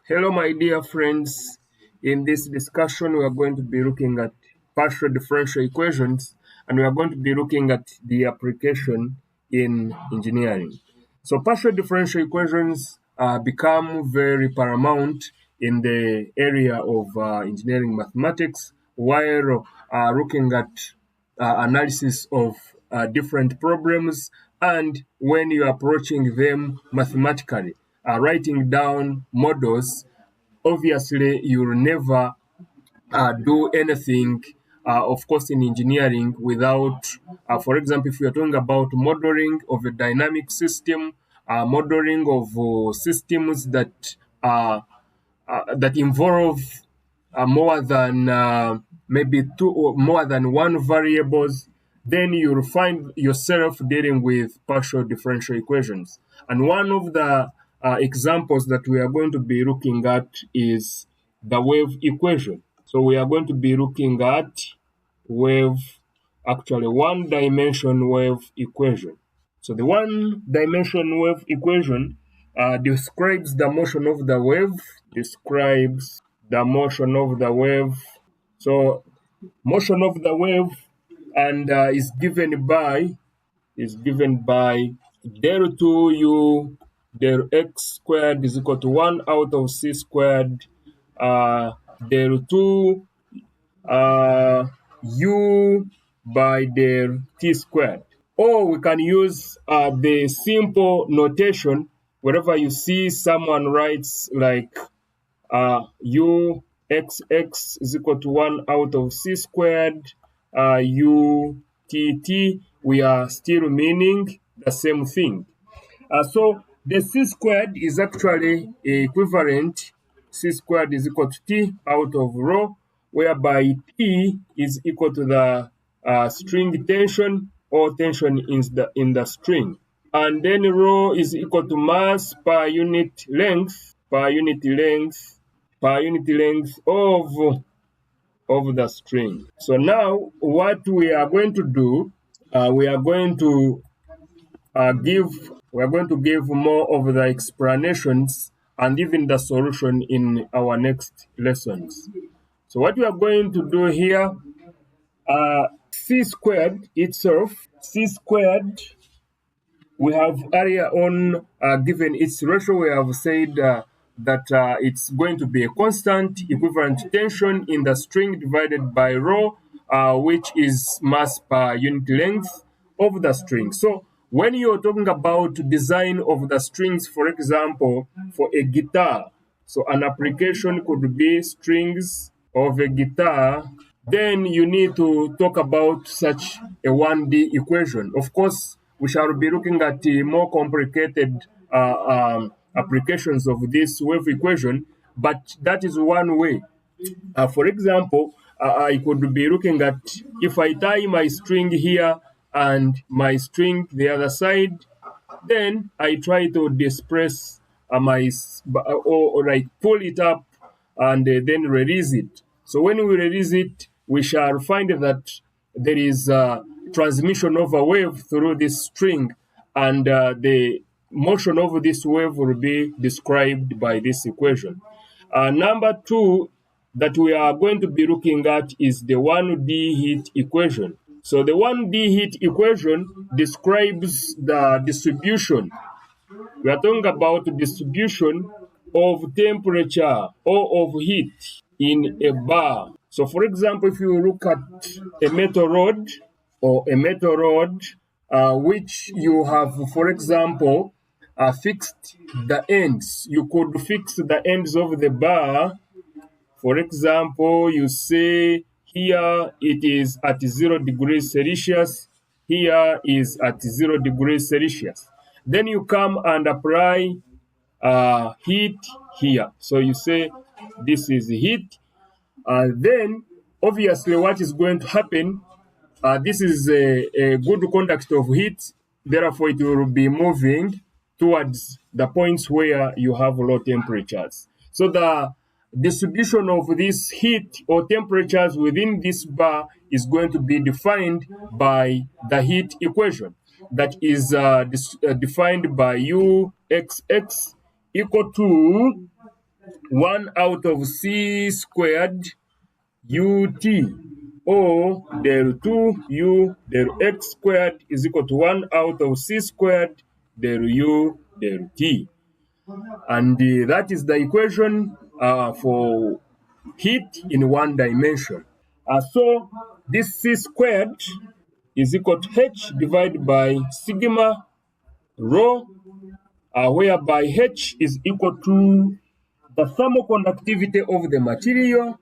Hello, my dear friends. In this discussion, we are going to be looking at partial differential equations and we are going to be looking at the application in engineering. So, partial differential equations become very paramount in the area of engineering mathematics while looking at analysis of different problems and when you are approaching them mathematically, writing down models. Obviously you'll never do anything, of course, in engineering without, for example, if you're talking about modeling of a dynamic system, modeling of systems that involve more than maybe two or more than one variables, then you'll find yourself dealing with partial differential equations. And one of the examples that we are going to be looking at is the wave equation. So we are going to be looking at wave, actually one dimension wave equation. So the one dimension wave equation describes the motion of the wave, describes the motion of the wave. So motion of the wave and is given by del 2u del x squared is equal to 1 out of c squared del 2 u by del t squared. Or we can use the simple notation wherever you see someone writes like u x is equal to 1 out of c squared u t, we are still meaning the same thing. So the c squared is actually equivalent. C squared is equal to t out of rho, whereby t is equal to the string tension or tension in the string. And then rho is equal to mass per unit length, of the string. So now what we are going to do, we are going to give more of the explanations and even the solution in our next lessons. So what we are going to do here, c squared itself, we have earlier on given its ratio, we have said that it's going to be a constant equivalent tension in the string divided by rho, which is mass per unit length of the string. So when you're talking about design of the strings, for example, for a guitar, so an application could be strings of a guitar, then you need to talk about such a 1D equation. Of course, we shall be looking at the more complicated applications of this wave equation, but that is one way. For example, I could be looking at if I tie my string here and my string the other side, then I try to displace or like pull it up and then release it. So when we release it, we shall find that there is transmission of a wave through this string, and the motion of this wave will be described by this equation. Number two that we are going to be looking at is the 1D heat equation. So the 1D heat equation describes the distribution. We are talking about the distribution of temperature or of heat in a bar. So for example, if you look at a metal rod which you have, for example, fixed the ends. You could fix the ends of the bar. For example, you say here it is at 0 degrees Celsius, here is at 0 degrees Celsius. Then you come and apply heat here. So you say this is heat. Then obviously what is going to happen, this is a good conduct of heat, therefore it will be moving towards the points where you have low temperatures. So the distribution of this heat or temperatures within this bar is going to be defined by the heat equation that is defined by Uxx equal to 1 out of c squared ut, or del 2u del x squared is equal to 1 out of c squared del u del t. And that is the equation for heat in one dimension. So this c squared is equal to h divided by sigma rho, whereby h is equal to the thermal conductivity of the material.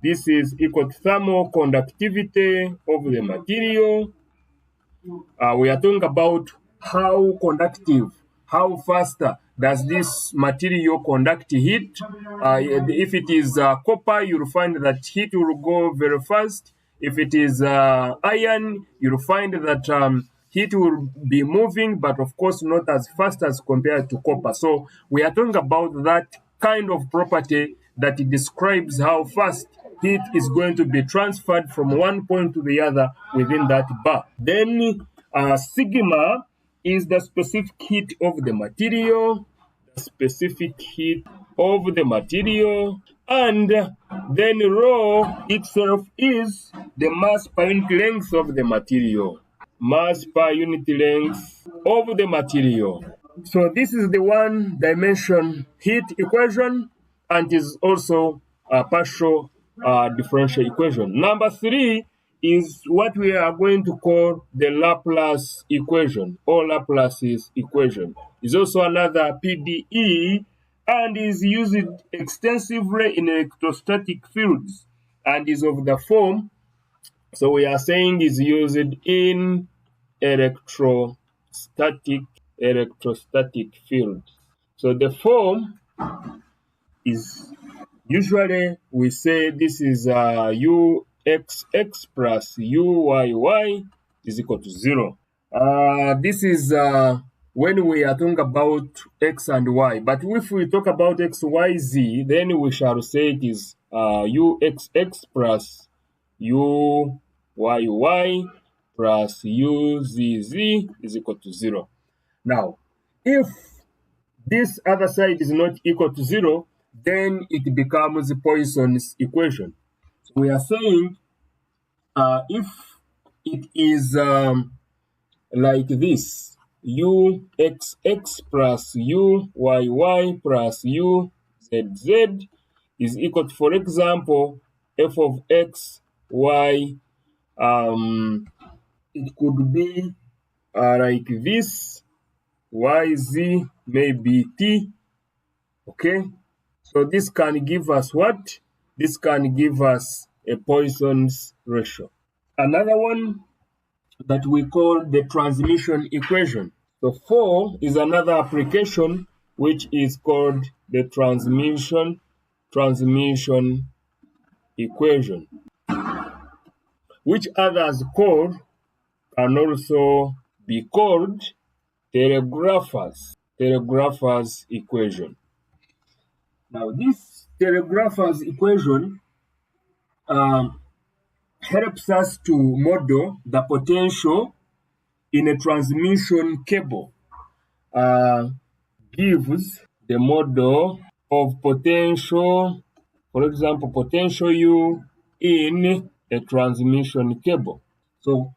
This is equal to thermal conductivity of the material. We are talking about how conductive, how faster does this material conduct heat. If it is copper, you'll find that heat will go very fast. If it is iron, you'll find that heat will be moving, but of course not as fast as compared to copper. So we are talking about that kind of property that describes how fast heat is going to be transferred from one point to the other within that bar. Then sigma is the specific heat of the material, and then rho itself is the mass per unit length of the material. So this is the one dimension heat equation, and is also a partial differential equation. Number 3 is what we are going to call the Laplace equation, or Laplace's equation. It's also another PDE and is used extensively in electrostatic fields and is of the form, so we are saying is used in electrostatic field. So the form is, usually we say this is uxx plus uyy is equal to 0. This is when we are talking about x and y. But if we talk about x, y, z, then we shall say it is uxx plus uyy plus uzz is equal to 0. Now, if this other side is not equal to 0, then it becomes Poisson's equation. So we are saying if it is like this, uxx plus uyy plus uzz is equal to, for example, f of x, y, it could be like this, yz maybe t, okay? So this can give us what? This can give us a Poisson's ratio. Another one that we call the transmission equation. So 4 is another application which is called the transmission equation, which others call can also be called telegrapher's equation. Now this telegrapher's equation helps us to model the potential in a transmission cable, gives the model of potential, for example, potential U in a transmission cable. So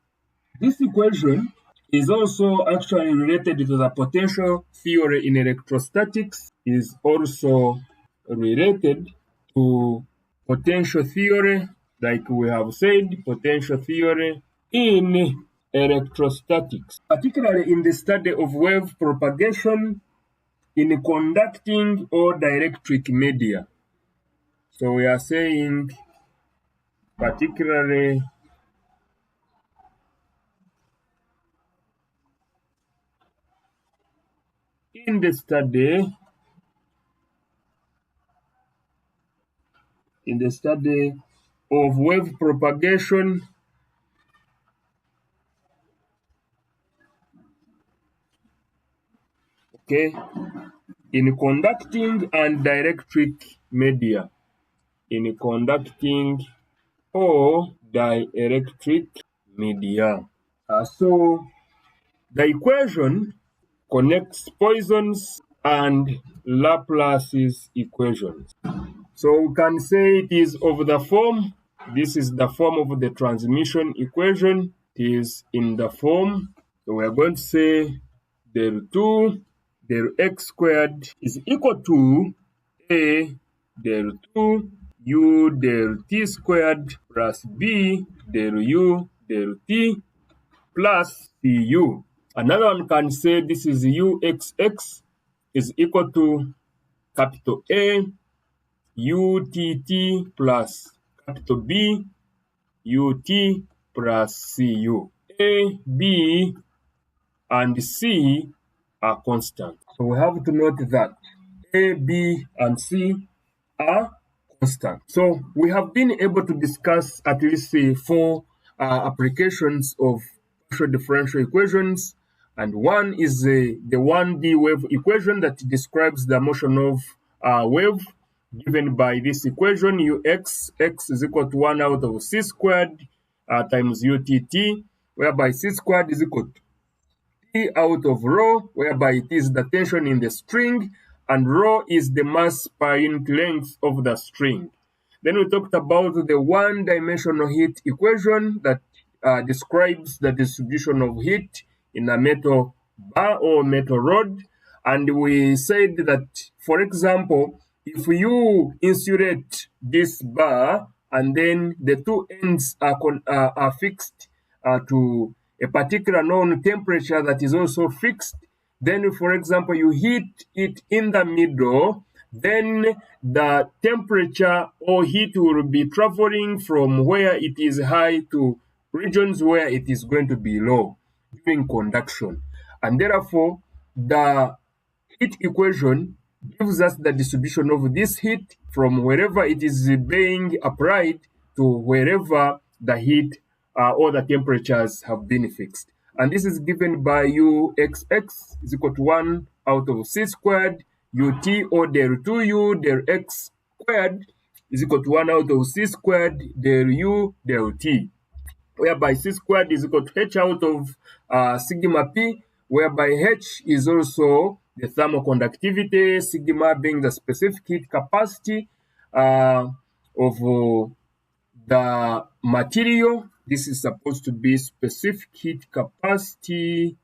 this equation is also actually related to the potential theory in electrostatics, is also related to potential theory, like we have said, potential theory in electrostatics, particularly in the study of wave propagation in conducting or dielectric media. So we are saying particularly in the study of wave propagation in conducting and dielectric media, in conducting or dielectric media. So the equation connects Poisson's and Laplace's equations. So we can say it is of the form, this is the form of the transmission equation. It is in the form, so we are going to say del 2 del x squared is equal to a del 2 u del t squared plus b del u del t plus cu. Another one can say this is uxx is equal to capital A UTT plus capital B UT plus CU. A, B, and C are constant. So we have to note that A, B, and C are constant. So we have been able to discuss at least four applications of partial differential equations, and one is the 1D wave equation that describes the motion of a wave given by this equation ux, x is equal to 1 out of c squared times utt, whereby c squared is equal to T out of rho, whereby it is the tension in the string, and rho is the mass per unit length of the string. Then we talked about the one-dimensional heat equation that describes the distribution of heat in a metal bar or metal rod. And we said that, for example, if you insulate this bar and then the two ends are fixed to a particular known temperature that is also fixed, then, for example, you heat it in the middle, then the temperature or heat will be traveling from where it is high to regions where it is going to be low during conduction. And therefore, the heat equation gives us the distribution of this heat from wherever it is being applied to wherever the heat or the temperatures have been fixed. And this is given by uxx is equal to 1 out of c squared, ut or del 2u del x squared is equal to 1 out of c squared del u del t, whereby c squared is equal to h out of sigma p, whereby h is also the thermal conductivity, sigma being the specific heat capacity of the material. This is supposed to be specific heat capacity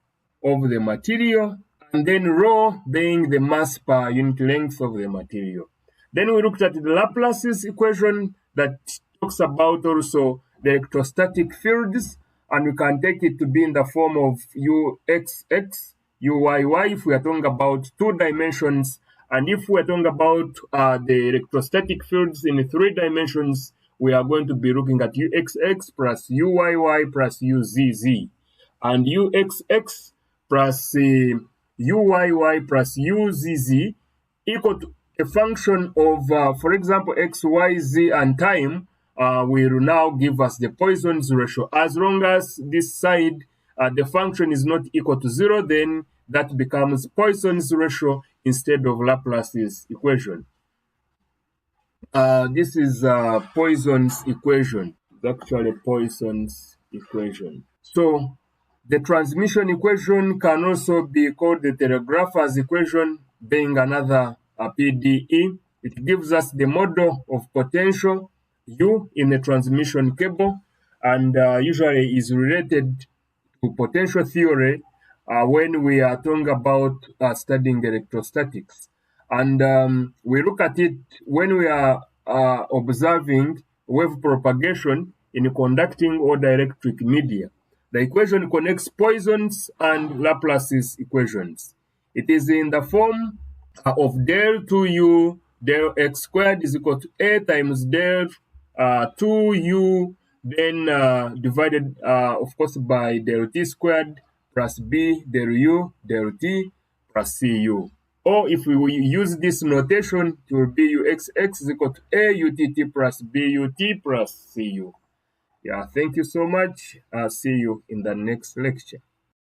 of the material, and then rho being the mass per unit length of the material. Then we looked at the Laplace's equation that talks about also the electrostatic fields, and we can take it to be in the form of uxx, uyy if we are talking about two dimensions, and if we are talking about the electrostatic fields in 3 dimensions, we are going to be looking at uxx plus uyy plus uzz, and uxx plus uyy plus uzz equal to a function of, for example, x, y, z, and time will now give us the Poisson's ratio. As long as this side, the function is not equal to 0, then that becomes Poisson's ratio instead of Laplace's equation. This is Poisson's equation. It's actually Poisson's equation. So the transmission equation can also be called the telegrapher's equation, being another PDE. It gives us the model of potential U in a transmission cable, and usually is related to potential theory when we are talking about studying electrostatics. And we look at it when we are observing wave propagation in conducting or dielectric media. The equation connects Poisson's and Laplace's equations. It is in the form of del 2u del x squared is equal to a times del 2u, then divided, of course, by del t squared plus b del u del t plus cu. Or if we use this notation, it will be uxx is equal to a utt plus but plus cu. Yeah, thank you so much. See you in the next lecture.